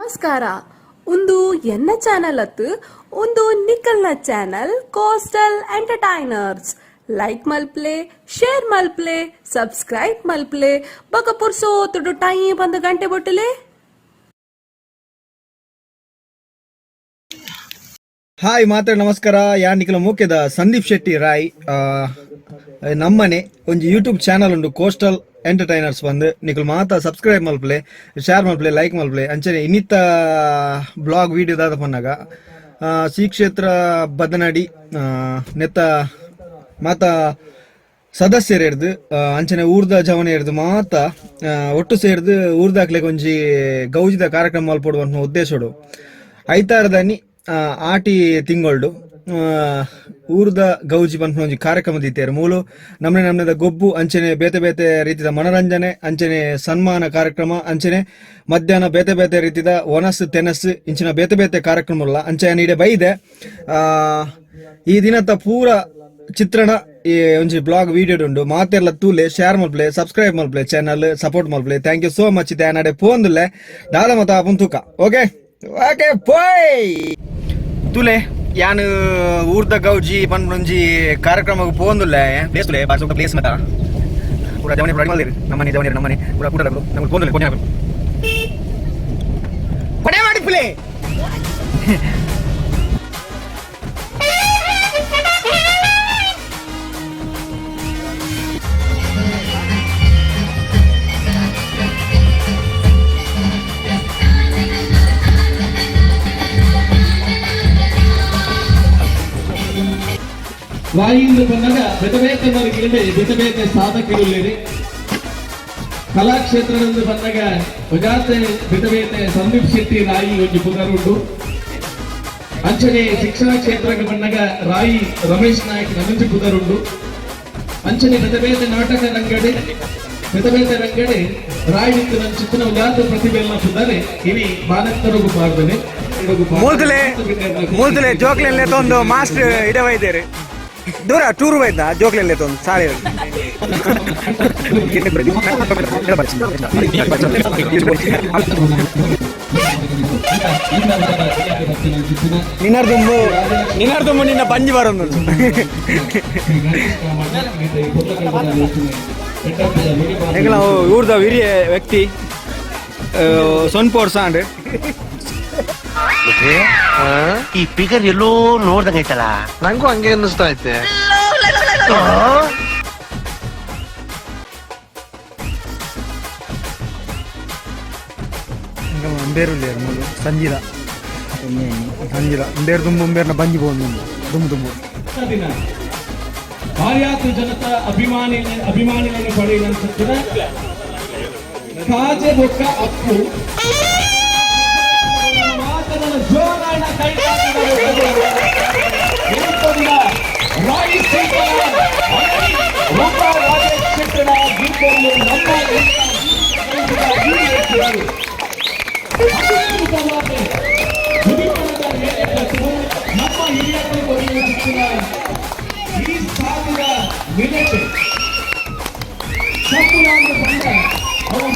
ನಮಸ್ಕಾರ. ಒಂದು ಎನ್ನ ಚಾನಲ್ ಅತ್ತು ಒಂದು ನಿಕಲ್ನ ಚಾನಲ್ ಕೋಸ್ಟಲ್ ಎಂಟರ್ಟೈನರ್ಸ್. ಲೈಕ್ ಮಲ್ಪ್ಲೆ, ಶೇರ್ ಮಲ್ಪ್ಲೆ, ಸಬ್ಸ್ಕ್ರೈಬ್ ಮಲ್ಪ್ಲೆ. ಬಕ ಪುರ್ಸೋ ತುಡು ಟೈಮ್ ಬಂದ ಗಂಟೆ ಬೊಟ್ಟಲೆ. ಹಾಯ್ ಮಾತ್ರ ನಮಸ್ಕಾರ. ಯಾನ್ ನಿಖಲ ಮುಖ್ಯದ ಸಂದೀಪ್ ಶೆಟ್ಟಿ ರಾಯ್. ನಮ್ಮನೆ ಒಂದು ಯೂಟ್ಯೂಬ್ ಚಾನಲ್ ಉಂಡು ಕೋಸ್ಟಲ್ ಎಂಟರ್ಟೈನರ್ಸ್ ಬಂದು ನಿಖಲ್ ಮಾತ ಸಬ್ಸ್ಕ್ರೈಬ್ ಮಲ್ಪಲೆ, ಶೇರ್ ಮಲ್ಪಲೆ, ಲೈಕ್ ಮಲ್ಪಲೆ. ಅಂಚನೆ ಇನ್ನಿತ್ತ ಬ್ಲಾಗ್ ವಿಡಿಯೋ ದಾದ ಪನ್ನಾಗ ಶ್ರೀ ಕ್ಷೇತ್ರ ಬದನಡಿ ನೆತ್ತ ಮಾತ ಸದಸ್ಯರು ಹಿಡ್ದು ಅಂಚನೆ ಊರ್ದ ಜವನ ಹಿಡ್ದು ಮಾತ ಒಟ್ಟು ಸೇರಿದು ಊರ್ದಾಕ್ಲೆ ಒಂಜಿ ಗೌಜಿದ ಕಾರ್ಯಕ್ರಮ ಮಲ್ಪಡುವಂತ ಉದ್ದೇಶಡು ಐತಾರದನಿ ಆಟಿ ತಿಂಗಳು ಊರ್ದ ಗೌಜಿ ಪನ್ಪುನ ಒಂಜಿ ಕಾರ್ಯಕ್ರಮ ದೀತೇರು. ಮೂಲು ನಮ್ನೆದ ಗೊಬ್ಬು ಅಂಚನೆ ಬೇತೆ ಬೇತೆ ರೀತಿಯ ಮನರಂಜನೆ, ಅಂಚನೆ ಸನ್ಮಾನ ಕಾರ್ಯಕ್ರಮ, ಅಂಚನೆ ಮಧ್ಯಾಹ್ನ ಬೇತೆ ಬೇತೆ ರೀತಿಯ ಒನಸ್ ತೆನಸ್ ಇಂಚಿನ ಬೇತೆ ಬೇತೆ ಕಾರ್ಯಕ್ರಮ ಅಂಚೆ ನೀಡೆ ಬೈದೆ. ಈ ದಿನದ ಪೂರ ಚಿತ್ರಣ ಈ ಒಂಜಿ ಬ್ಲಾಗ್ ವಿಡಿಯೋ ಉಂಡು. ಮಾತೆಲ್ಲ ತೂಲೆ ಶೇರ್ ಮಲ್ಪ್ಲೆ, ಸಬ್ಸ್ಕ್ರೈಬ್ ಮಲ್ಪ್ಲೆ, ಚಾನಲ್ ಸಪೋರ್ಟ್ ಮಲ್ಪ್ಲೆ. Thank you so much. ಇದೆ ನಡೆ ಪೋಂದುಲ್ಲೆ ದಾದ ಮತ ಪುಂತುಕ. ಓಕೆ ಓಕೆ ಪೋಯ್ ತುಲೆ ಯಾನ್ ಊರ್ದ ಗೌಜಿ ಪನ್ಪುನೊಂಜಿ ಕಾರ್ಯಕ್ರಮ ಪೋಂದುಲ್ಲೆ ಪ್ಲೇಸ್ ತುಲೆ ಬಾರಿ ಸೂಕ್ತ ಪ್ಲೇಸ್ ಮತ ಪೂರ ಜವನಿ ಪೂರ ಮಲ್ದಿರಿ ನಮ್ಮನೆ ಪೂರ ಕೂಟಗಳು ನಮ್ಗೆ ಪೋಂದುಲ್ಲೆ ಕೊನೆ ಆಗಬೇಕು ಕೊನೆ ಮಾಡಿ ಪ್ಲೇ. ರಾಯಿಯಿಂದ ಬಂದಾಗ ಬೆಟಬೇಕನ್ನೋರಿಗಿಲ್ಲದೆ ಬೆಟಬೇಕ ಸಾಧಕಿರುಳ್ಳೇರಿ. ಕಲಾಕ್ಷೇತ್ರದಿಂದ ಬಂದಾಗ ವಜಾತೆ ಬೆಟಬೇತೆ ಸಂದೀಪ್ ಶೆಟ್ಟಿ ರಾಯಿ ಒಂದು ಪುನರುಂಡು. ಅಂಚನೆ ಶಿಕ್ಷಣ ಕ್ಷೇತ್ರಕ್ಕೆ ಬಂದಾಗ ರಾಯಿ ರಮೇಶ್ ನಾಯಕ್ ನಮಂಜಿ ಪುನರುಂಡು. ಅಂಚನೆ ಬೆಟಬೇತೆ ನಾಟಕ ರಂಗಡೆ ಬೆಟಬೇತೆ ರಂಗಡೆ ರಾಯಿ ಇತ್ತು ನನ್ನ ಚಿತ್ರ ವಜಾತ ಪ್ರತಿಭೆ ಎಲ್ಲ ಪುದರೆ ಇನಿ ಮಾನಕ್ಕರಿಗೂ ಮಾಡ್ದೇನೆ. ಮೂಲ್ತಲೆ ಜೋಕ್ಲೆಲ್ಲೇ ತೊಂದು ಮಾಸ್ಟರ್ ಇಡವೈದೇರಿ ದೂರ ಟೂರ್ ಹೋಯ್ತ ಜೋಕ್ಲೆಲ್ಲೇ ತೊಂದು ಸಾರಿ ನಿನ್ನರ್ದುಂಬು ನಿನ್ನ ಬಂಜಿ ಬರೋದು ಊರ್ದ ಹಿರಿಯ ವ್ಯಕ್ತಿ ಸೊನ್ಪೋಡ್ ಸಾಂಡ್ ಈ ಫಿಗರ್ ಎಲ್ಲೋ ನೋಡ್ದಂಗೈತಲ್ಲ. ನಂಗೂ ಹಂಗೆ ಅನ್ನಿಸ್ತಾ ಐತೆ. ಬೇರುಳ್ಳಿ ಸಂಜೀಲ ಬೇರು ತುಂಬು ಬಂಜಿ ದುಂಬು ತುಂಬು ಭಾರ್ಯಾತು ಜನತಾ ಅಭಿಮಾನಿಗಳನ್ನು ಪಡೆಯುವಂತ ಕಾಜೆ ಬೊಕ್ಕ ಅಪ್ಪು ಜೋರಾಣ ಕೈ ರಾಯಿ ನಮ್ಮ ಹಿರಿಯರು ಈ ಸಾವಿರ ಮಿನಿಟ್ ಸಂಪೂರ್ಣ ಬಂದ ಅವನ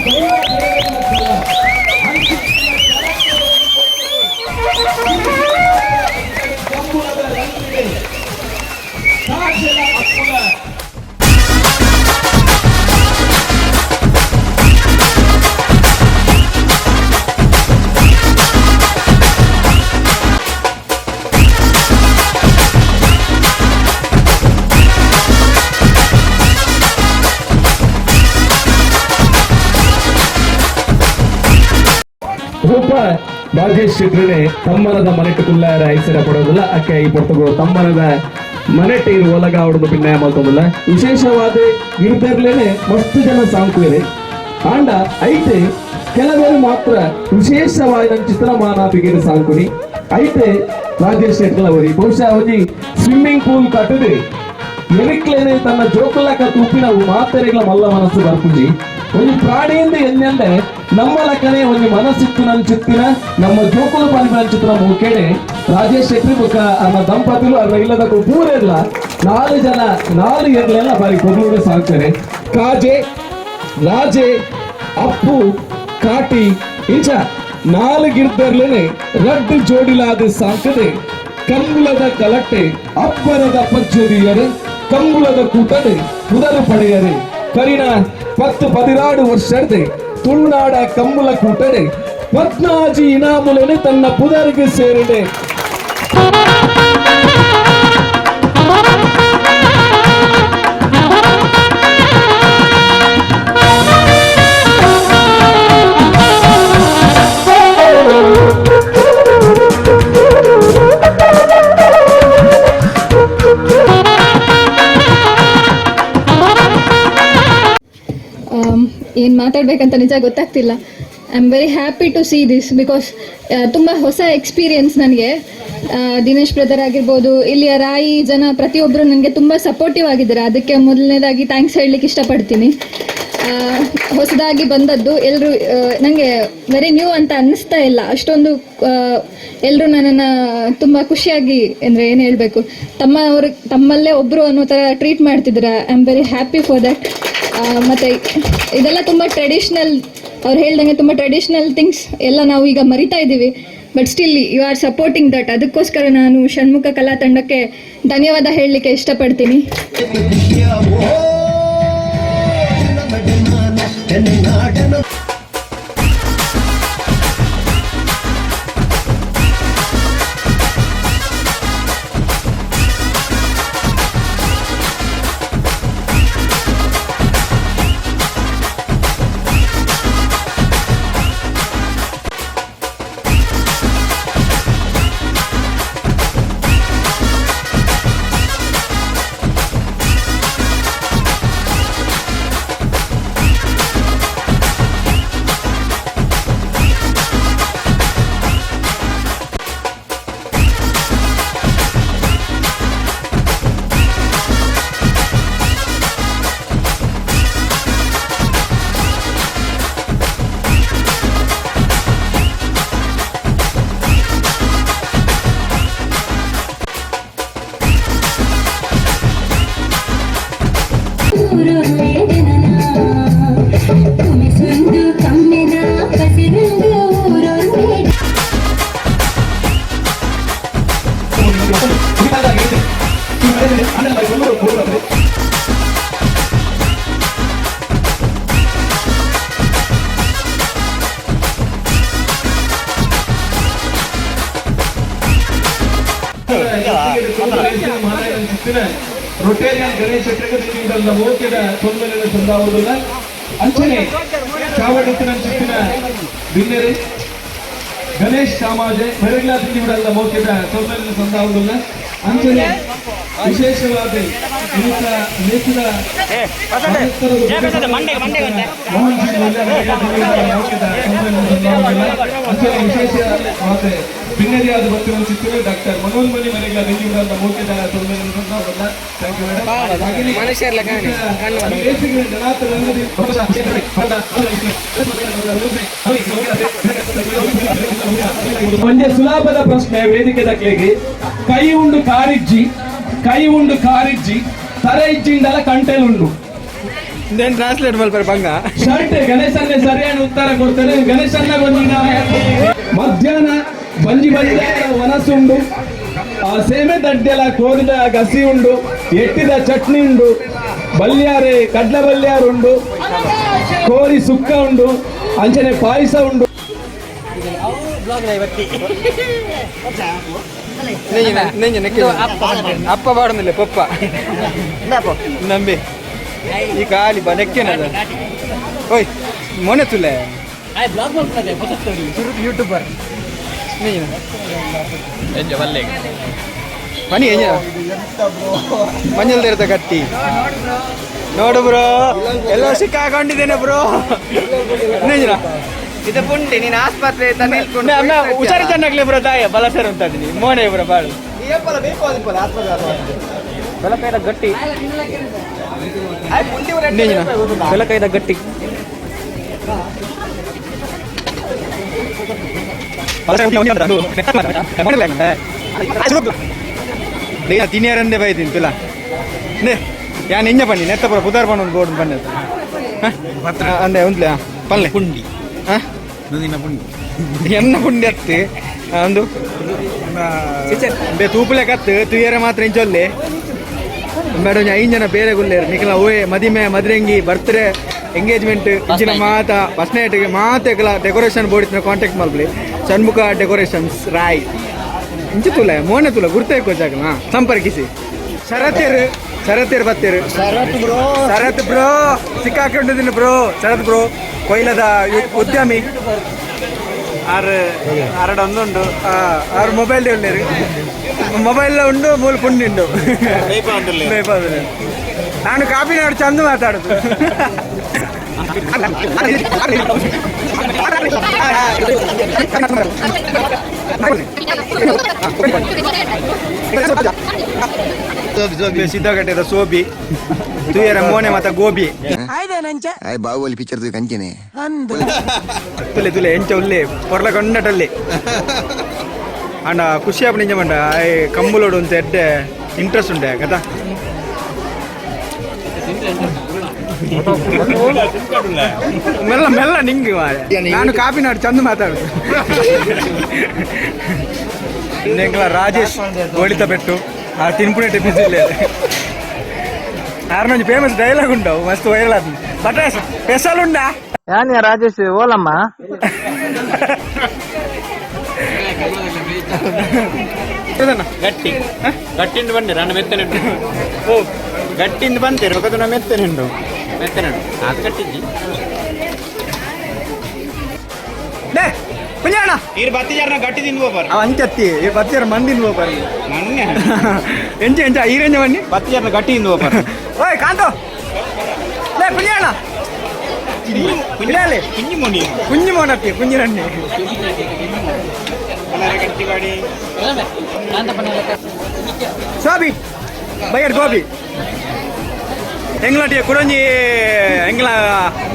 ರಾಜೇಶ್ ಚಿತ್ರನೆ ತಮ್ಮನದ ಮನೆಟ್ಟುಕುಲ್ಲಾರ ಐಸರ ಪಡೋದಿಲ್ಲ. ಅಕ್ಕೆ ಈ ಪೊರ್ತಗು ತಮ್ಮನದ ಮನೆಟ್ಟು ಇರು ಒಲಗ ಅವಡದು ಭಿನ್ನಯ ಮಾಡ್ಕೊಂದಿಲ್ಲ. ವಿಶೇಷವಾದ ಇರ್ದರ್ಲೇನೆ ಮಸ್ತು ಜನ ಸಾಂಕ್ವೇರೆ ಆಂಡ ಐತೆ ಕೆಲವರು ಮಾತ್ರ ವಿಶೇಷವಾದ ಚಿತ್ರಮಾನ ಬಿಗಿನ ಸಾಂಕುನಿ ಐತೆ ರಾಜೇಶ್ ಶೆಟ್ಟಿ ಬಹುಶಃ ಒಂದು ಸ್ವಿಮ್ಮಿಂಗ್ ಪೂಲ್ ಕಟ್ಟದೆ ಎನಿಕ್ಲೇನೆ ತನ್ನ ಜೋಕುಲಕ ತೂಪಿನ ಮಾತೆರೆಗಳ ಮಲ್ಲ ಮನಸ್ಸು ಬರ್ಪುಜಿ ಒಂದು ಪ್ರಾಣಿಯಿಂದ ಎನ್ನಂದೆ ನಮ್ಮ ಲೆಕ್ಕನೆ ಒಂದು ಮನಸ್ಸಿತ್ತು ನನ್ನ ಚಿತ್ತಿನ ನಮ್ಮ ಜೋಕುಲು ಪಾಲಿನ ಚಿತ್ರ ಮುಖೇನೆ ರಾಜೇಶ್ ಶೆಟ್ಟಿ ಬುಕ್ಕ ಅನ್ನ ದಂಪತಿಗಳು ಅನ್ನ ಇಲ್ಲದ ಪೂರ ಇಲ್ಲ 4 ಜನ 4 ಎರ್ಲೆಲ್ಲ ಬಾರಿ ಕೊಡ್ಲೂಡೆ ಸಾಕ್ತಾರೆ. ಕಾಜೆ ರಾಜೆ ಅಪ್ಪು ಕಾಟಿ ಇಂಚ ನಾಲ್ಗಿರ್ದರ್ಲೇನೆ ರಡ್ಡು ಜೋಡಿಲಾದ ಸಾಕದೆ ಕಂಬುಳದ ಕಲಟ್ಟೆ ಅಬ್ಬರದ ಪಜ್ಜುರಿಯರೆ ಕಂಬುಳದ ಕೂಟದೆ ಪುದರು ಪಡೆಯರೆ ಕರಿನ 10-16 ವರ್ಷದೆ ತುಳುನಾಡ ಕಂಬುಳ ಕೂಟಡೆ ಪದ್ನಾಜಿ ಇನಾಮುಲೆನೆ ತನ್ನ ಪುದರಿಗೆ ಸೇರಿದೆ. ಏನು ಮಾತಾಡಬೇಕಂತ ನಿಜ ಗೊತ್ತಾಗ್ತಿಲ್ಲ. I am very happy to see this because ತುಂಬ ಹೊಸ ಎಕ್ಸ್ಪೀರಿಯನ್ಸ್ ನನಗೆ. ದಿನೇಶ್ ಬ್ರದರ್ ಆಗಿರ್ಬೋದು, ಇಲ್ಲಿಯ ರಾಯಿ ಜನ ಪ್ರತಿಯೊಬ್ಬರು ನನಗೆ ತುಂಬ ಸಪೋರ್ಟಿವ್ ಆಗಿದ್ದಾರೆ. ಅದಕ್ಕೆ ಮೊದಲನೇದಾಗಿ ಥ್ಯಾಂಕ್ಸ್ ಹೇಳಲಿಕ್ಕೆ ಇಷ್ಟಪಡ್ತೀನಿ. ಹೊಸದಾಗಿ ಬಂದದ್ದು ಎಲ್ಲರೂ ನನಗೆ ವೆರಿ ನ್ಯೂ ಅಂತ ಅನ್ನಿಸ್ತಾ ಇಲ್ಲ. ಅಷ್ಟೊಂದು ಎಲ್ಲರೂ ನನ್ನನ್ನು ತುಂಬ ಖುಷಿಯಾಗಿ ಅಂದರೆ ಏನು ಹೇಳಬೇಕು, ತಮ್ಮಲ್ಲೇ ಒಬ್ಬರು ಅನ್ನೋ ಥರ ಟ್ರೀಟ್ ಮಾಡ್ತಿದ್ದಾರೆ. I am very happy for that. ಮತ್ತು ಇದೆಲ್ಲ ತುಂಬ ಟ್ರೆಡಿಷ್ನಲ್, ಅವ್ರು ಹೇಳ್ದಂಗೆ ತುಂಬ ಟ್ರೆಡಿಷ್ನಲ್ ಥಿಂಗ್ಸ್ ಎಲ್ಲ ನಾವು ಈಗ ಮರಿತಾ ಇದ್ದೀವಿ. But still you are supporting that. ಅದಕ್ಕೋಸ್ಕರ ನಾನು ಷಣ್ಮುಖ ಕಲಾ ತಂಡಕ್ಕೆ ಧನ್ಯವಾದ ಹೇಳಲಿಕ್ಕೆ ಇಷ್ಟಪಡ್ತೀನಿ. ರೊಟೇರಿಯನ್ ಗಣೇಶ ಚಿತ್ತಿನ ಮೋಕ್ಯದ ಸೊನ್ಮೆಲಿನ ಸಂದಾವುದಿಲ್ಲ ಅಂಚನೆ ಚಾವಡತ್ತಿನ ಚಿತ್ತಿನ ಬಿನ್ನೆರೆ ಗಣೇಶ್ ಸಮಾಜ ಮರೆಗ್ಲಾ ತಿಂಡಿಬಿಡಲ್ಲ ಮೋಕ್ಯದ ಸೊನ್ಮೆಲಿನ ಸಂದಾವುದಿಲ್ಲ ಅಂಚನೆ ವಿಶೇಷವಾದ ನೇತೃತ್ವ ಅಂಚನೆ ವಿಶೇಷವಾದ ಭಿನ್ನರಿಯಾದ ಭಕ್ತರನ್ನು ಸಿಕ್ಕಿವೆ ಡಾಕ್ಟರ್ ಮನೋನ್ಮನಿ ಮನೆಗಳ ರಂಜಿಬಿಡಲ್ಲ ಮೋಕ್ಯದ ಸೊನ್ಮೆಲಿನ ಸಂದಾವುದಿಲ್ಲ. Thank you madam. ಸುಲಭದ ಪ್ರಶ್ನೆ ವೇದಿಕೆ ದಕ್ಕಲಿಗೆ ಕೈ ಉಂಡು ಕಾರಿಜ್ಜಿ ತರ ಇಜ್ಜಿಂದಲ ಕಂಟೆಲುಂಡು. ಟ್ರಾನ್ಸ್ಲೇಟ್ ಮಾಡ್ತಾರೆ ಬಂಗ ಶರ್ಟ್ ಗಣೇಶನ್ನೇ ಸರಿಯಾದ ಉತ್ತರ ಕೊಡ್ತಾರೆ. ಗಣೇಶನ್ನ ಮಧ್ಯಾಹ್ನ ಬಂಜಿ ವನಸುಂಡು, ಸೇಮೆ ದಡ್ಡೆಲ ಕೋರಿದ ಗಸಿ ಉಂಡು, ಎಟ್ಟಿದ ಚಟ್ನಿ ಉಂಡು, ಬಲ್ಯಾರೆ ಕಡ್ಲ ಬಲ್ಯಾರು ಉಂಡು, ಕೋರಿ ಸುಕ್ಕ ಉಂಡು, ಅಂಚನೆ ಪಾಯಸ ಉಂಡು. ಅಪ್ಪ ಬಾಡುന്നിಲ್ಲ ಪಪ್ಪ ನಂಬಿ ಈ ಕಾಲಿ ಬನೆಕ್ಕೆನದ ಓಯ್ ಮೊನೆ ತುಲೆ ಯೂಟ್ಯೂಬರ್ ಪನಿ ಮಂಜಲ್ ತೆರೆದ ಕಟ್ಟಿ ನೋಡು ಬ್ರೋ ಎಲ್ಲ ಸಿಕ್ಕಾಕೊಂಡಿದ್ದೇನೆ ಬ್ರೋ. ಇದು ಪುಂಡಿ ನೀನು ಆಸ್ಪತ್ರೆ ಹುಷಾರಿ ಚೆನ್ನಾಗ್ಲಿ ಬ್ರೋ ತಾಯ ಬಲ ಸೇರು ಅಂತ ಇದೀನಿ ಮೋನೆ ಬ್ರೋ ಬಾಳು ಬೆಲಕೈದ ಗಟ್ಟಿ ಬೆಲಕೈದ ಗಟ್ಟಿ ತಿನ್ಯಾರಂದೇ ಬೈತೀನಿ ತುಲ ಯಾ ನಿಂಜ ಬನ್ನಿ ನೆತ್ತ ಪುರ ಪುದಾರ್ ಬಣ್ಣ ಗೋಡ್ ಬನ್ನಿ ಅಂದೆ ಉಂದ್ಲೆ ಪಲ್ಲೆ ಪುಂಡಿ ಎನ್ನ ಪುಣ್ಯತ್ತು ಒಂದು ತೂಪುಲೆ ಕತ್ತು ತುಯರೆ ಮಾತ್ರ ಇಂಚೊಲ್ಲಿ ಮೇಡಮ್ 5 ಜನ ಬೇರೆ ಗುಲ್ಲೇರು ನಿಖಲ ಓಯ್ ಮದಿಮೆ ಮದ್ರಂಗಿ ಬರ್ತ್ಡೇ ಎಂಗೇಜ್ಮೆಂಟ್ ಇಂಚಿನ ಮಾತ ಫಸ್ಟ್ ನೈಟ್ಗೆ ಮಾತೆಲ್ಲ ಡೆಕೋರೇಷನ್ ಬೋರ್ಡ್ ಕಾಂಟ್ಯಾಕ್ಟ್ ಮಾಡ್ಲಿ ಷಣ್ಮುಖ ಡೆಕೋರೇಷನ್ಸ್ ರಾಯ್ ಇಂಚು ತುಲೆ ಮೋನೆ ತುಲೆ ಗುರ್ತೇ ಕೋಚಾಗಲ್ಲ ಸಂಪರ್ಕಿಸಿ ಶರತ್ತೇರು ಬತ್ತೇರು ಶರತ್ ಬ್ರೋ ಸಿಕ್ಕಾಕೊಂಡಿದ್ದೀನಿ ಬ್ರೋ ಶರತ್ ಬ್ರೋ ಕೊಯ್ಲದ ಉದ್ಯಮಿ ಆರಡೊಂದುಂಡು ಆರು ಮೊಬೈಲ್ ಉಳ್ಳೇರು ಮೊಬೈಲ್ ಉಂಡು ಮೂಲ ಪುಂಡು ನಾನು ಕಾಪಿ ನೋಡಿ ಚಂದ ಮಾತಾಡುದು ಸಿದ್ಧಗಟ್ಟೆದ ಸೋಬಿ ತುಯರ ಮೋನೆ ಮತ್ತ ಗೋಬಿ ಬಾಹುಬಲಿ ಪಿಕ್ಚರ್ ಕಂಚನೆ ತುಲೆ ತುಲೆ ಎಂಚ ಉಲ್ಲೆ పొరల కొండటల్లి అండ్ ఖుషి అప్పుడు నిజమంట కంబులోడు ఉంటే ఎడ్డే ఇంట్రెస్ట్ ఉండే కదా ಮೆಲ್ಲ ಮೆಲ್ಲ ನಿಂಗೆ ನಾನು ಕಾಪಿ ನಾಡು ಚಂದ ಮಾತಾಡು ನೆಂಗ್ಲ ರಾಜೇಶ್ ಒಳಿತ పెట్టు ఆ తినుపునే టిఫిన్ లేదు ఆరు నుంచి ఫేమస్ డైలాగ్ ఉండవు మస్తు వైరల్ అవుతుంది బట్ స్పెషల్ ఉందా ಯಾನ್ ರಾಜೇಶ್ ಓಲಮ್ಮ ಗಟ್ಟಿ ಗಟ್ಟಿಂದ ಬಂದಿರ ನಾನು ಮೆತ್ತನೆಂಡು ಓ ಗಟ್ಟಿಂದ ಬಂದಿರ ఒకದು నా ಮೆತ್ತನೆಂಡು ಅದು ಕಟ್ಟಿದ್ದಿ ಕುಂಜಾಣ ಇರು ಬತ್ತಿಜಾರನ ಗಟ್ಟಿ ತಿನ್ನುವ ಬರ್ ಅವ ಅಂಚತ್ತಿ ಈ ಬತ್ತಿಜಾರ ಮಂದಿ ತಿನ್ನುವ ಬರ್ ಮೊನ್ನೆ ಎಂಚ ಎಂಚ ಈ ರೇಂಜ ಬನ್ನಿ ಬತ್ತಿಜಾರನ ಗಟ್ಟಿ ತಿನ್ನುವ ಬರ್ ಓಯ್ ಕಾಂತೋ ಲೇ ಕುಂಜಾಣ ಕುಂಜಾಲೆ ಕುಂಜಿ ಮೋನತ್ತಿ ಕುಂಜಿರಣ್ಣಿ ಗಟ್ಟಿ ಗಾಡಿ ಸೋಬಿ ಬೈಯರ್ ಗೋಬಿ ಎಂಗ್ಲಟಿಯ ಕುಡಂಜಿ ಎಂಗ್ಲ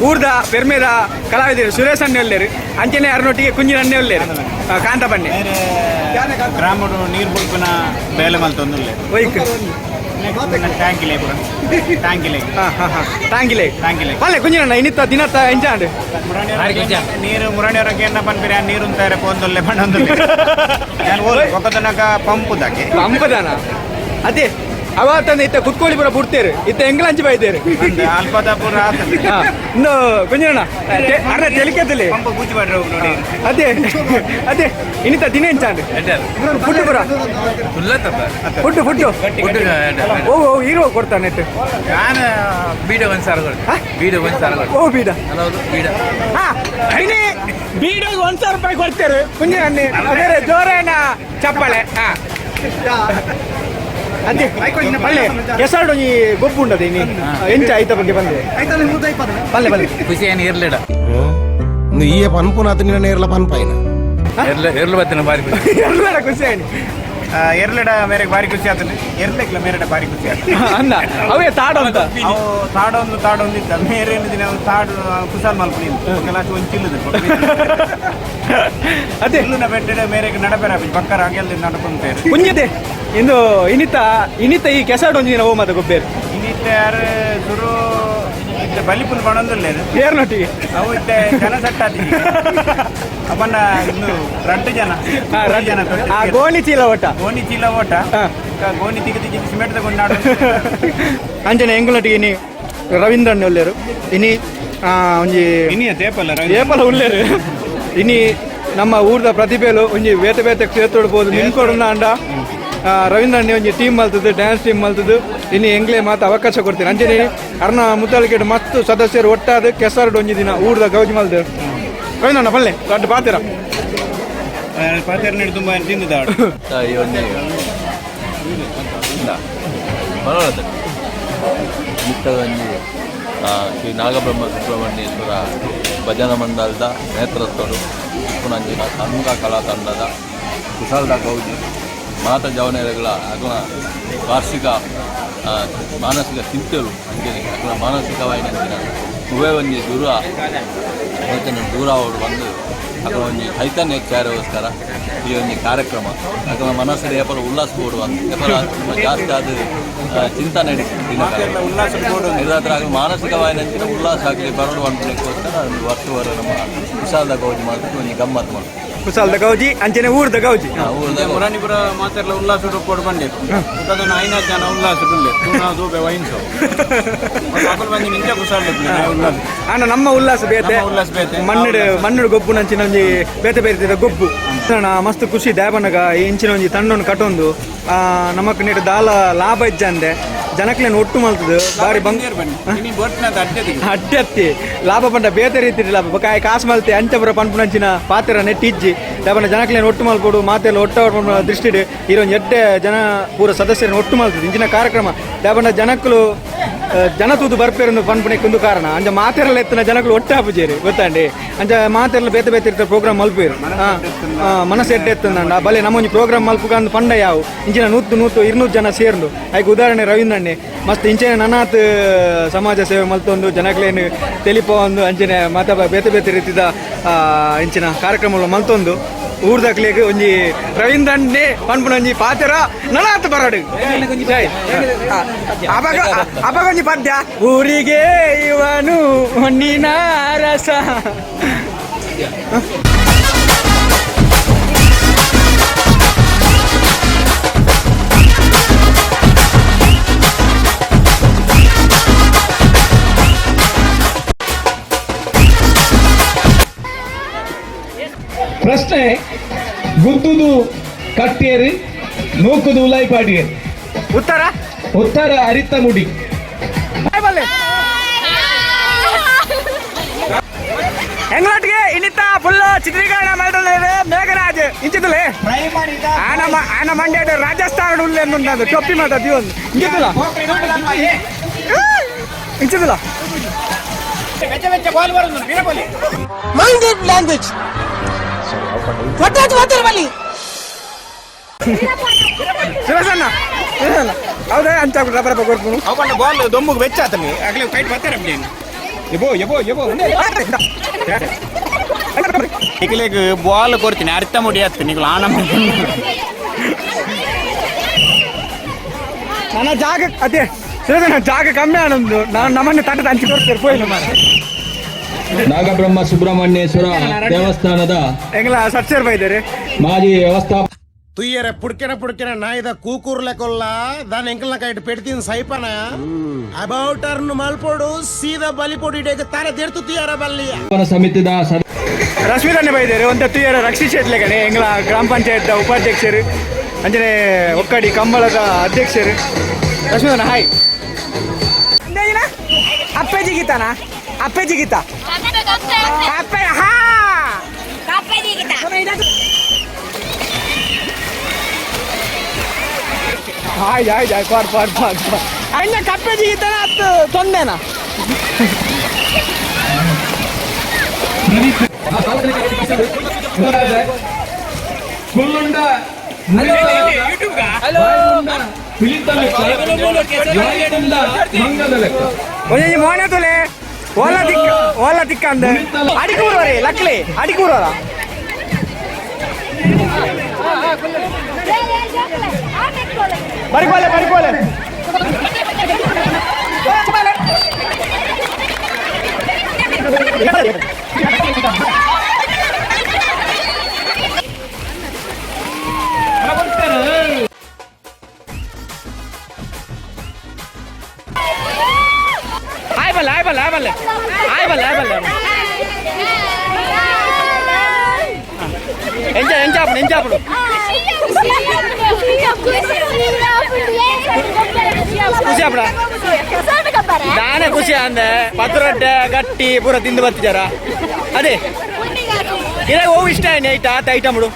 ಊರ್ದ ಪೆರ್ಮೇದ ಕಲಾವಿದರು ಸುರೇಶ್ ಅಣ್ಣೆ ಒಲ್ಲೇರು ಅಂಚನೆ ಅರ್ನೊಟ್ಟಿಗೆ ಕುಂಜಿನ ಅಣ್ಣೆ ಒಲ್ಲೇರು ಕಾಂತ ಬನ್ನಿ ಗ್ರಾಮಡು ನೀರು ಬುಡ್ಪುನ ಬೇಲೆ ಮಲ್ತೊಂದುಲ್ಲೆ ಒಯ್ಕ್ ಟ್ಯಾಂಕಿಲೆ ಪುರ ಟ್ಯಾಂಕಿಲೆ ಟಾಂಗಿಲೆ ಪಲ್ಲೆ ಕುಂಜಿನ ಇನ್ನಿತ್ತ ದಿನತ್ತ ಎಂಚಾಂಡು ನೀರು ಮುರಣಿಯವರಿಗೆ ಏನ ಪನ್ಪಿರಿ ನೀರು ಅಂತಾರೆ ಪೊಂದೊಲ್ಲೆ ಬಣ್ಣೊಂದುಲ್ಲೆ ನಾನು ಒಕ್ಕದನಕ ಪಂಪುದಾಕೆ ಪಂಪದಾನ ಅದೇ ಅವತ್ತಂದ ಇತ್ತ ಕುತ್ಕೋಳಿ ಪುರ ಬಿಡ್ತೇರು ಇತ್ತ ಎಂಗ್ಲಂಚಿ ಬೈದೇರು ಅಲ್ಪದ ಪುರ ಇನ್ನು ಕುಂಜಿನ ಅರ್ಧ ತೆಲಿಕೆತ್ತಲಿ ಪಂಪ ಬೂಚಿ ಮಾಡ್ರಿ ನೋಡಿ ಅದೇ ಅದೇ ಇನ್ನಿತ್ತ ದಿನ ಎಂಚಾಂಡು ಫುಡ್ ಪುರ ಫುಡ್ ಓ ಹೀರೋ ಕೊಡ್ತಾನೆ ನಾನು ಬೀಡ ಒಂದು ಸಾವಿರ ಓ ಬೀಡ ಐನೇ ಬೀಡಿಗೆ 1,000 ರೂಪಾಯಿ ಕೊಡ್ತೇರು ಕುಂಜಿನ ಅದೇ ಜೋರೇನ ಚಪ್ಪಳೆ ಅದೇ ಪಲ್ಲೆ ಕೆಸರು ಈ ಗೊಬ್ಬು ಉಂಡದೆ ನೀ ಎಂಚ ಐತ ಬಗ್ಗೆ ಬಂದೆ ಪಲ್ಲೆ ಪಲ್ಲೆ ಖುಷಿ ಏನು ಇರ್ಲಿಡ ಈ ಪನ್ಪುನ ಅತನಿನ ನೇರ್ಲ ಪನ್ಪಾಯಿನ ಎರ್ಲು ಬತ್ತಿನ ಬಾರಿ ಖುಷಿ ಎಲ್ಲರ ಖುಷಿ ಆಯ್ತು ಎರ್ಲಿಡ ಮೇರೆಗೆ ಬಾರಿ ಖುಷಿ ಆಗ್ತದೆ ಎರ್ಲಿಕ್ಲ ಮೇರೆಡ ಬಾರಿ ಖುಷಿ ಆಗ್ತದೆ ಅನ್ನ ಅವೇ ತಾಡು ಅಂತ ಅವು ತಾಡೊಂದು ಇದ್ದ ಮೇರೆ ದಿನ ತಾಡು ಕುಸಾಲ್ ಮಲ್ಪಡಿ ಕೆಲಸ ಒಂದು ಚಿಲ್ಲದು ಅದೇ ಇಲ್ಲಿನ ಬೆಟ್ಟಡೆ ಮೇರೆಗೆ ನಡಬೇರ ಪಕ್ಕರ ಹಾಗೆಲ್ಲ ನಡ್ಕೊಂತೇವೆ ಕುಂಜದೆ ಇಂದು ಇನ್ನಿತ್ತ ಈ ಕೆಸರು ಒಂದಿನ ಹೋಗ ಮತ್ತೆ ಗೊಬ್ಬೇರು ಇನ್ನಿತ್ತ ಯಾರು ಶುರು ಬಲಿಪುಲ್ ಬಣಂದಿಲ್ಲ ಏರ್ನೊಟ್ಟಿಗೆ ಅವು ಇತ್ತೆ ಜನ ಸಟ್ಟಾದಿ ಅವನ್ನ ಇನ್ನು 2 ಜನ ಗೋಣಿ ಚೀಲ ಓಟ ಗೋಣಿ ತಿಗಿ ಸಿಮೆಂಟ್ ತಗೊಂಡು ನಾಡು ಅಂಜನೆ ಎಂಗ್ಲೊಟ್ಟಿಗೆ ಇನಿ ರವೀಂದ್ರಣ್ಣ ಒಲ್ಲೇರು ಇನಿ ಒಂಜಿ ಇನ್ನಿಯ ಏಪಲ ಉಳ್ಳೇರು ಇನಿ ನಮ್ಮ ಊರ್ದ ಪ್ರತಿಭೆಲು ಒಂಜಿ ಬೇತೆ ಕ್ಷೇತ್ರ ನಿಂತ್ಕೊಡು ಅಂಡ ರವೀಂದ್ರಣ್ಣಿ ಒಂಜಿ ಟೀಮ್ ಮಲ್ತದ್ದು ಡ್ಯಾನ್ಸ್ ಟೀಮ್ ಮಲ್ತದ್ದು ಇನ್ನು ಎಂಗ್ಲೇ ಮಾತು ಅವಕಾಶ ಕೊಡ್ತೀನಿ ಅಂಜನೆ ಅರ್ನ ಮುದ್ದಾಳಿಕೆಟ್ ಮತ್ತು ಸದಸ್ಯರು ಒಟ್ಟಾದ ಕೆಸರು ಒಂಜಿ ದಿನ ಊರ್ದ ಗೌಜಿ ಮಲ್ತೇವೆ ರವೀಂದ್ರಣ್ಣ ಪಲ್ಲೆ ದೊಡ್ಡ ಪಾತಿರ ತುಂಬ ತಿಂದಿದ್ದ ಮುಖ್ಯವಾಗಿ ಶ್ರೀ ನಾಗಬ್ರಹ್ಮ ಸುಬ್ರಹ್ಮಣ್ಯೇಶ್ವರ ಭಜನಾ ಮಂಡಲದ ನೇತೃತ್ವರು ಉಪ್ಪುನಂಚಿನ ಷಣ್ಮುಖ ಕಲಾ ತಂಡದ ಕುಶಾಲದ ಗೌಜಿ ಮಾತ ಜವನೇರಗಳ ಅಗ್ಲ ವಾರ್ಷಿಕ ಮಾನಸಿಕ ಚಿಂತೆಗಳು ಅಂಚನೆ ಅಗ್ಲ ಮಾನಸಿಕವಾಗಿ ನಂಚಿನ ಉಭಯ ಒಂಜಿ ದುರ ಯೋಚನೆ ದೂರ ಅವ್ರು ಬಂದು ಅక్కడ ಒಂದು ಚೈತನ್ಯ ಹೆಚ್ಚಾರೋಸ್ಕರ ಈ ಒಂದು ಕಾರ್ಯಕ್ರಮ ಅక్కడ ಮನಸ್ಸಿಗೆ ಎಪ್ಪಲ ಉಲ್ಲಾಸ ಕೊಡುವಂತ ಎಪ್ಪಲ ಜಾಸ್ತಿ ಆದ ಚಿಂತನೆ ಉಲ್ಲಾಸ ಕೊಡುವ ಮಾನಸಿಕವಾಗಿ ನಂಚಿನ ಉಲ್ಲಾಸ ಆಗಲಿ ಬರೋಡು ಅಂಟಲಿಕ್ಕೋಸ್ಕರ ಒಂದು ವರ್ಷವರ ನಮ್ಮ ಕುಶಾಲದ ಗೌಜಿ ಮಾಡ್ತಾರೆ ಒಂದು ಗಮ್ಮತ್ತು ಮಾಡ್ತಾರೆ ಕುಶಾಲದ ಗೌಜಿ ಅಂಚನೆ ಊರ್ದ ಗೌಜಿ ಮುರಾಣಿಪುರ ಮಾತೆಲ್ಲ ಉಲ್ಲಾಸ ಕೊಡು ಬಂದೆ ಅದನ್ನು 5 ಜನ ಉಲ್ಲಾಸ ತೂಬೆ ವೈನ್ಸು ಬಂದು ನಿಂಚ ಕುಶಾಲ ಅಣ್ಣ ನಮ್ಮ ಉಲ್ಲಾಸ ಬೇತೆ ಮಣ್ಣು ಗೊಬ್ಬು ನಂಚಿನ ಒಂಜಿ ಬೇತೆ ಬೇರೆ ಗೊಬ್ಬು ಮಸ್ತ್ ಖುಷಿ ದ್ಯಾಬನಗ ಇಂಚಿನ ಒಂಜಿ ತಂಡೊಂದು ಕಟ್ಟೊಂದು ನಮಕ್ ನೀಡು ದಾಲ ಲಾಭ ಇಜ್ಜ ಅಂದೆ ಜನಕ್ಲೇನು ಒಟ್ಟು ಮಲ್ತದು ಬಾರಿ ಅಡ್ಡತ್ತಿ ಲಾಭ ಪಂಡ ಬೇತೆ ರೀತಿ ಲಾಭ ಕಾಸು ಮಲ್ತೆ ಅಂಚಪುರ ಪಂಪುನಂಚಿನ ಪಾತ್ರ ನೆಟ್ಟಿಜ್ಜಿ ದಾಬನ ಜನಕ್ಲೇನು ಒಟ್ಟು ಮಲ್ಪಡು ಮಾತೆಲ್ಲ ಒಟ್ಟ ದೃಷ್ಟಿಡ್ ಇರೊಂದು ಎಡ್ಡೆ ಜನ ಪೂರ ಸದಸ್ಯರನ್ನು ಒಟ್ಟು ಮಲ್ತದೆ ಇಂಚಿನ ಕಾರ್ಯಕ್ರಮ ದಾಬನ ಜನಕ್ಕಲು ಜನ ತೂದು ಬರ್ಪೇರೊಂದು ಪನ್ಪುಣಕ್ಕೊಂದು ಕಾರಣ ಅಂಚ ಮಾತೆರಲ್ಲ ಎತ್ತಿನ ಜನಗಳು ಒಟ್ಟು ಹಾಪುಜೇರಿ ಗೊತ್ತಾಂಡಿ ಅಂಚ ಮಾತೆರಲ್ಲ ಬೇತೆ ಬೇತೆ ಇರ್ತಾರೆ ಪ್ರೋಗ್ರಾಮ್ ಮಲ್ಪೇರು ಮನಸ್ಸು ಎಡ್ಡೆ ಎತ್ತಂದ ಬಲೆ ನಮ್ಮೊಂದು ಪ್ರೋಗ್ರಾಮ್ ಮಲ್ಪುಗಂದು ಪಂಡ ಯಾವು ಇಂಚಿನ 100-200 ಜನ ಸೇರ್ನು ಆಯ್ಕೆ ಉದಾಹರಣೆ ರವೀಂದ್ರಣ್ಣೆ ಮಸ್ತ್ ಇಂಚಿನ ನನಾತ್ ಸಮಾಜ ಸೇವೆ ಮಲ್ತೊಂದು ಜನಕ್ಲೇನು ತೆಲಿಪೊಂದು ಅಂಚಿನ ಮಾತ ಬೇತೆ ಬೇತೆ ರೀತಿದ ಇಂಚಿನ ಕಾರ್ಯಕ್ರಮಗಳು ಮಲ್ತೊಂದು ಊರ್ದಕ್ಲಿಗೆ ಒಂಜಿ ರವೀಂದ್ರಣ್ಣೆ ಪನ್ಪುನ ಒಂಜಿ ಪಾತೆರ ನನಾತ್ ಬರಡು ಅವಾಗ ಒಂಜಿ ಪದ್ಯ ಊರಿಗೆ ಇವನು ಹೊನ್ನಿನ ರಸ ಪ್ರಶ್ನೆ ಗುದ್ದುದು ಕಟ್ಟಿಯರು ನೂಕುದು ಉಲಾಯಿ ಪಾಡಿಯರು ಉತ್ತರ ಅರಿತ ಮುಡಿ ಎಂಗ್ಲಟ್ಗೆ ಇನ್ನಿತ್ತ ಫುಲ್ ಚಿತ್ರೀಕರಣ ಮಾಡಿದ್ರೆ ಮೇಘರಾಜ್ ಇಂಚಿದಲೇ ಆನ ಮಂಡ್ಯ ರಾಜಸ್ಥಾನ ಉಲ್ಲೇನು ಟೊಪ್ಪಿ ಮಾತಾಡ್ತೀವಿ ಒಂದು ಇಂಚಿದಲ್ಲ ಲ್ಯಾಂಗ್ವೇಜ್ ಸುರೇಶಣ್ಣ ಹೌದಾ ಅಂತ ರಬ್ಬರ ಕೊಡ್ತೀನಿ ಅವನ್ನ ಬಾಲ್ ದೊಂಬುಗೆ ಬೆಚ್ಚ ಆತನಿ ಆಗ್ಲೇ ಫೈಟ್ ಬರ್ತಾರೆ ನಿಖಿಲಿಗೆ ಬಾಲ್ ಕೊಡ್ತೀನಿ ಅರ್ಥ ಮುಡಿ ಆಗ್ತೀನಿ ನಿಖಿಲ್ ಆನ ನನ್ನ ಜಾಗ ಅದೇ ಸುರೇಶಣ್ಣ ಜಾಗ ಕಮ್ಮಿ ಆನಂದು ನಾನು ನಮ್ಮನ್ನು ತಟ್ಟದ ಹಂಚಿ ಕೊಡ್ತೇನೆ ಪೋಯಿಲ್ಲ ಮಾರ ನಾಗಬ್ರಹ್ಮ ಸುಬ್ರಹ್ಮಣ್ಯೇಶ್ವರ ದೇವಸ್ಥಾನದ ಎಂಗ್ಲ ಸತ್ಸೇರ್ ಬೈದಾರೆ ಮಾಜಿ ವ್ಯವಸ್ಥಾ ತುಯ್ಯರೆ ಪುಡ್ಕೆನ ನಾಯಿದ ಕೂಕೂರ್ಲೆ ಕೊಲ್ಲ దాని ఎంకల్న కైట్ పెడితిన్ సైపన అబౌటర్ను మల్పోడు సీదా బలిపోడి డేగ తార దేర్తు ತುಯ್ಯರ ಬಲ್ಲಿಯ ಸಮಿತಿದ ರಶ್ಮಿದನ್ನೇ ಬೈದಾರೆ ಒಂದು ತುಯ್ಯರ ರಕ್ಷಿಸೇಟ್ಲೆ ಕಡೆ ಎಂಗ್ಲ ಗ್ರಾಮ ಪಂಚಾಯತ್ ಉಪಾಧ್ಯಕ್ಷರು ಅಂಜನೆ ಒಕ್ಕಡಿ ಕಂಬಳದ ಅಧ್ಯಕ್ಷರು ರಶ್ಮಿದನ್ನ ಹಾಯ್ ಅಪ್ಪೆ ಜಿಗಿತಾನ ಅಪ್ಪೆ ಜಿಗಿತ ಅಪ್ಪೆ ಹಾ ಹಾಯ್ ಹಾಯ್ ಜಾಯ್ ಪಾರ್ ಅಣ್ಣ ಕಪ್ಪೆ ಜಿಗಿತಾನ ಹತ್ತು ತೊಂದೆನಾ ಒಂಜಿ ಮೋನೆ ತುಲೆ ಓಲ ತಿಕ್ಕ ಅಂದ ಅಡಿಕೂರವರೇ ಲಕ್ಲೆ ಅಡಿಕೂರವರ ಬರಿಕೋಲೆ ಆಯ್ ಬಲ್ಲ ಎಂಚಾಪಡು ಖುಷಿ ಆಪಡ ನಾನೇ ಖುಷಿ ಅಂದೆ ಪತ್ರೊಟ್ಟೆ ಗಟ್ಟಿ ಪೂರ ತಿಂದು ಬರ್ತಿದ್ದಾರ ಅದೇ ಇದಾಗ ಹೋಗಿ ಇಷ್ಟ ನೈಟ್ ಆತ ಐಟಮ್ ಬಿಡು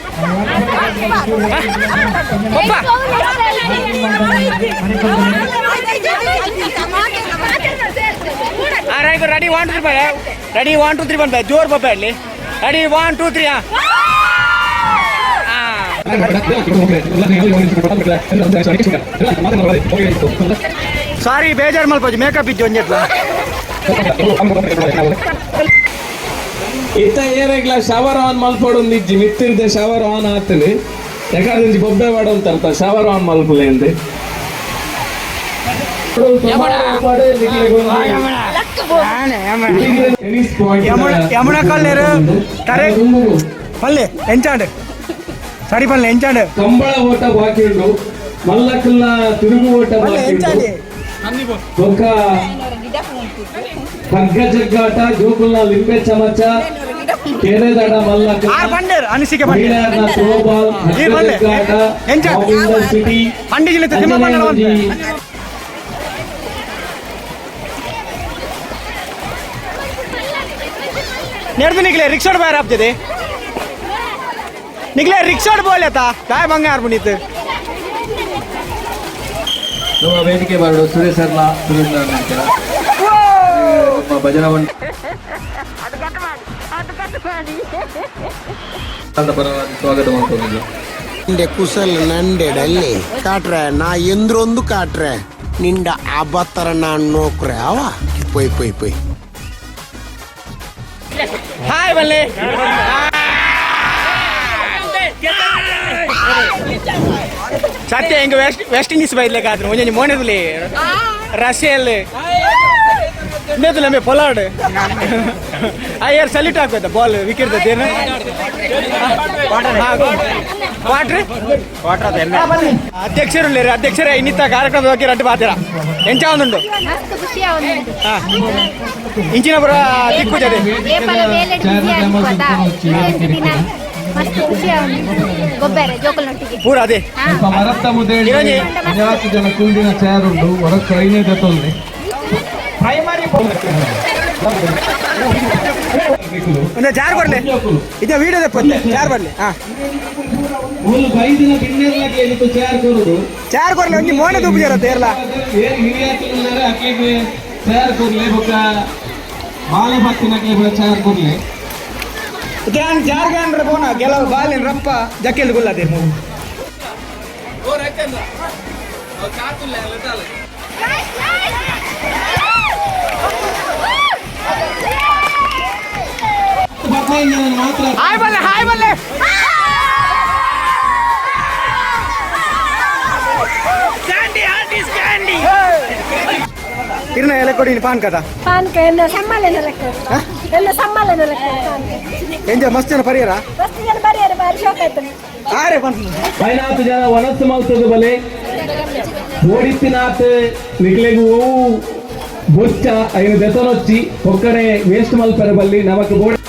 ರೆಡಿ 1 2 3 ರೆಡಿ 1 2 3 ಬಂದ ಜೋರ್ ಬಪ್ಪ ಅಲ್ಲಿ ರೆಡಿ 1 2 3 ಸಾರಿ ಬೇಜಾರು ಮಲ್ಪೋಜಿ ಮೇಕಪ್ ಇದ್ದು ಒಂಜೆಟ್ಲ ಇತ್ತ ಏರೆಗ್ಲ ಶವರ್ ಆನ್ ಮಲ್ಪಡು ನಿಜ್ಜಿ ಮಿತ್ತಿರ್ದೆ ಶವರ್ ಆನ್ ಆತಲಿ ಯಾಕಂದ್ರೆ ಬೊಬ್ಬೆ ಮಾಡು ಅಂತ ಶವರ್ ಆನ್ ಮಲ್ಪಲೆ ಅಂದೆ ಯಮುನ ಕಲ್ಲೇರು ತರೆ ಪಲ್ಲೆ ಎಂಚಾಂಡು ಸರಿ ಪಲ್ಲೆ ಎಂಚಾಂಡು ಕಂಬಳ ಓಟ ಬಾಕಿ ಉಂಟು ಮಲ್ಲಕಲ್ಲ ತಿರುಗು ಓಟ ಬಾಕಿ ಉಂಟು ಒಕ್ಕ ಹಗ್ಗ ಜಗ್ಗಾಟ ಜೋಕುಲ್ನ ಲಿಂಬೆ ಚಮಚ ಕೆರೆದಡ ಮಲ್ಲಕ ಅನಿಸಿಕೆ ಥ್ರೋಬಾಲ್ ಸಿಟಿ नेड़ निकले रिक्शा बाहर आप जदे निकले रिक्शा बोले था काय बंगार बुनीत ನಮ್ಮ ವೇದಿಕೆ ಬರಲು ಸುರೇಶ್ ಸರ್ಲಾ ನಂತರ ನಮ್ಮ ಭಜನಾ ಪರವಾಗಿ ಸ್ವಾಗತ ಮಾಡ್ಕೊಂಡಿದ್ದೆ ನಿಂಡೆ ಕುಸಲ್ ನಂಡೆಡಲ್ಲಿ ಕಾಟ್ರೆ ನಾ ಎಂದ್ರೊಂದು ಕಾಟ್ರೆ ನಿಂಡ ಅಬತ್ತರ ನಾನು ನೋಕ್ರೆ ಅವ ಪೊಯ್ ಪೊಯ್ ಪೊಯ್ हाय बल्ले सत्य ಹೆಂಗ ವೆಸ್ಟ್ ಇಂಡೀಸ್ ಬೈದ್ಲೆಕ ಆದ್ರೆ ಮುಂಜಾನೆ ಮೋನೆದಲ್ಲಿ ರಶಿಯಲ್ ನೇತಲೆ ಪೊಲಾಡ್ ಅಯ್ಯರ್ ಸಲ್ಯೂಟ್ ಹಾಕೋದ ಬಾಲ್ ವಿಕೆಟ್ ದೇನ ಅಧ್ಯಕ್ಷರು ಅಧ್ಯಕ್ಷರೇ ಇನ್ನಿತ್ತ ಕಾರ್ಯಕ್ರಮದ ಬಗ್ಗೆ ರಡ್ಡು ಬಾತೀರ ಎಂಚ ಒಂದುಂಟು ಇಂಚಿನ ಬರ ದಿಕ್ಕು ಜದೆ ಪೂರ ಅದೇ ಮರತ್ತ ಮುದ್ದೆ 50 ಜನ ಕುಂದಿನ ಚೇರ್ ಉಂಟು ಹೊರಕ್ಕೆ 5 ಜೊತೆ ಒಂದು ಚಾರ್ ಬರ್ಲಿ ಇದು ವಿಡಿಯೋದ ಚಾರ್ ಬರ್ಲಿ ಒಂದು 5 ದಿನ ಡಿನ್ನರ್ಲಾಗೆ ಇತ್ತು ಚೇರ್ ಕೊಡುದು ಚಾರ್ ಬರ್ಲಿ ಒಂದು ಮೋನೆ ದುಬ್ಬು ಇರುತ್ತೆ ಎಲ್ಲ ಹಿರಿಯಾಕಿಲ್ಲರೆ ಅಕ್ಕಿಗೆ ಚೇರ್ ಕೊಡ್ಲಿ ಬೊಕ್ಕ ಬಾಲೆ ಬತ್ತಿನಕ್ಕೆ ಚೇರ್ ಕೊಡ್ಲಿ ಧ್ಯಾನ್ ಜಾರ್ಗಾನ್ರ ಬೋನ ಕೆಲವು ಬಾಲಿನ ರಪ್ಪ ಜಕ್ಕೆಲ್ ಗುಲ್ಲದೆ ಹಾಯ್ ಬಲ್ಲೆ ಹಾಯ್ ಬಲ್ಲೆ ಕ್ಯಾಂಡಿ ಆರ್ಟಿಸ್ಟ್ ಕ್ಯಾಂಡಿ ಇರ್ನ ಎಲೆ ಕೊಡಿ ಪಾನ್ ಕದ ಪಾನ್ ಎಲ್ಲ ಸಮ್ಮಲೇನ ಲೆಕ್ಕ ಎಲ್ಲ ಸಮ್ಮಲೇನ ಲೆಕ್ಕ ಎಂಜ ಮಸ್ತ್ ಜನ ಪರಿಯರ ಮಸ್ತ್ ಜನ ಪರಿಯರ ಬಾರಿ ಶೋಕ ಆಯ್ತು ಆರೆ ಬಂತು 5 ಜನ ವನಸ್ಸು ಮಲ್ತದ ಬಲೆ ಓಡಿತ್ತಿನಾತ್ ನಿಕ್ಲೆಗು ಬೊಚ್ಚ ಐನು ದೆತನೊಚ್ಚಿ ಒಕ್ಕಡೆ ವೇಸ್ಟ್ ಮಲ್ಪರ ಬಲ್ಲಿ ನಮಕ್ ಬೋರ್ಡ್